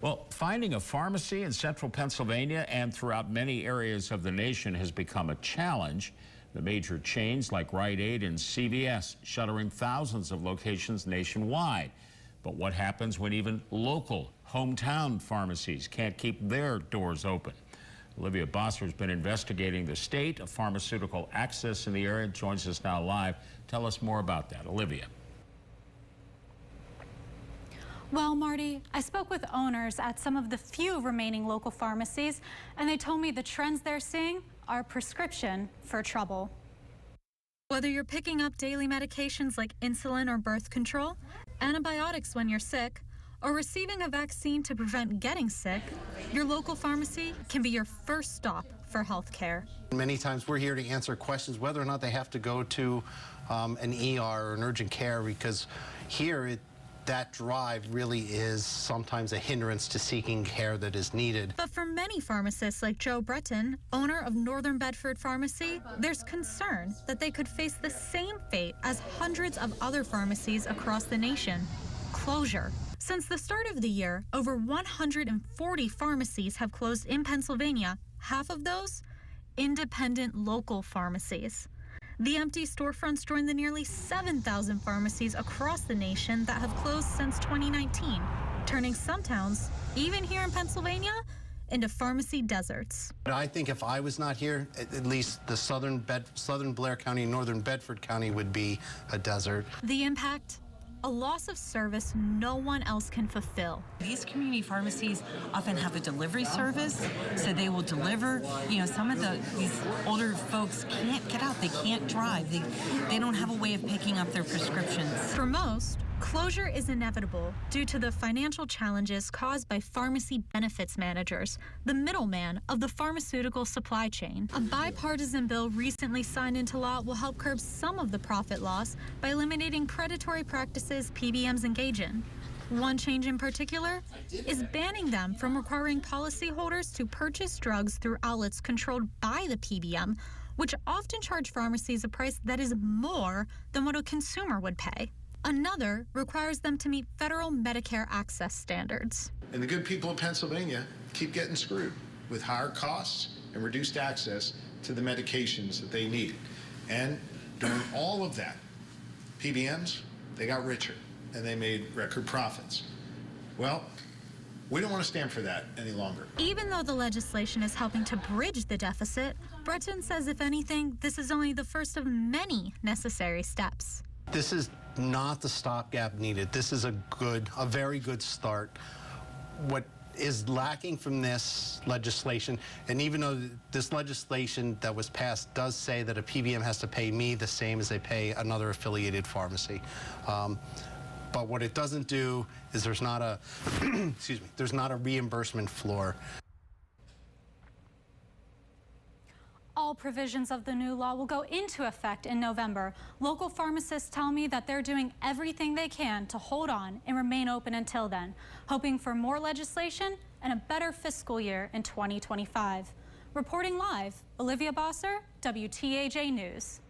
Well, finding a pharmacy in central Pennsylvania and throughout many areas of the nation has become a challenge. The major chains like Rite Aid and CVS shuttering thousands of locations nationwide. But what happens when even local hometown pharmacies can't keep their doors open? Olivia Bosser has been investigating the state of pharmaceutical access in the area. Joins us now live. Tell us more about that, Olivia. Well, Marty, I spoke with owners at some of the few remaining local pharmacies, and they told me the trends they're seeing are prescription for trouble. Whether you're picking up daily medications like insulin or birth control, antibiotics when you're sick, or receiving a vaccine to prevent getting sick, your local pharmacy can be your first stop for health care. Many times we're here to answer questions whether or not they have to go to an ER or an urgent care, because here that drive really is sometimes a hindrance to seeking care that is needed. But for many pharmacists like Joe Breton, owner of Northern Bedford Pharmacy, there's concern that they could face the same fate as hundreds of other pharmacies across the nation: closure. Since the start of the year, over 140 pharmacies have closed in Pennsylvania, half of those independent local pharmacies. The empty storefronts join the nearly 7,000 pharmacies across the nation that have closed since 2019, turning some towns, even here in Pennsylvania, into pharmacy deserts. I think if I was not here, at least the southern Blair County and northern Bedford County would be a desert. The impact? A loss of service no one else can fulfill. These community pharmacies often have a delivery service, so they will deliver. You know, some of these older folks can't get out, they can't drive, they don't have a way of picking up their prescriptions. For most, closure is inevitable due to the financial challenges caused by pharmacy benefits managers, the middleman of the pharmaceutical supply chain. A bipartisan bill recently signed into law will help curb some of the profit loss by eliminating predatory practices PBMs engage in. One change in particular is banning them from requiring policyholders to purchase drugs through outlets controlled by the PBM, which often charge pharmacies a price that is more than what a consumer would pay. Another requires them to meet federal Medicare access standards. And the good people of Pennsylvania keep getting screwed with higher costs and reduced access to the medications that they need. And during all of that, PBMs, they got richer and they made record profits. Well, we don't want to stand for that any longer. Even though the legislation is helping to bridge the deficit, Breton says, if anything, this is only the first of many necessary steps. This is not the stopgap needed. This is a very good start. What is lacking from this legislation, and even though this legislation that was passed does say that a PBM has to pay me the same as they pay another affiliated pharmacy, but what it doesn't do is there's not a there's not a reimbursement floor. All provisions of the new law will go into effect in November. Local pharmacists tell me that they're doing everything they can to hold on and remain open until then, hoping for more legislation and a better fiscal year in 2025. Reporting live, Olivia Bosser, WTAJ News.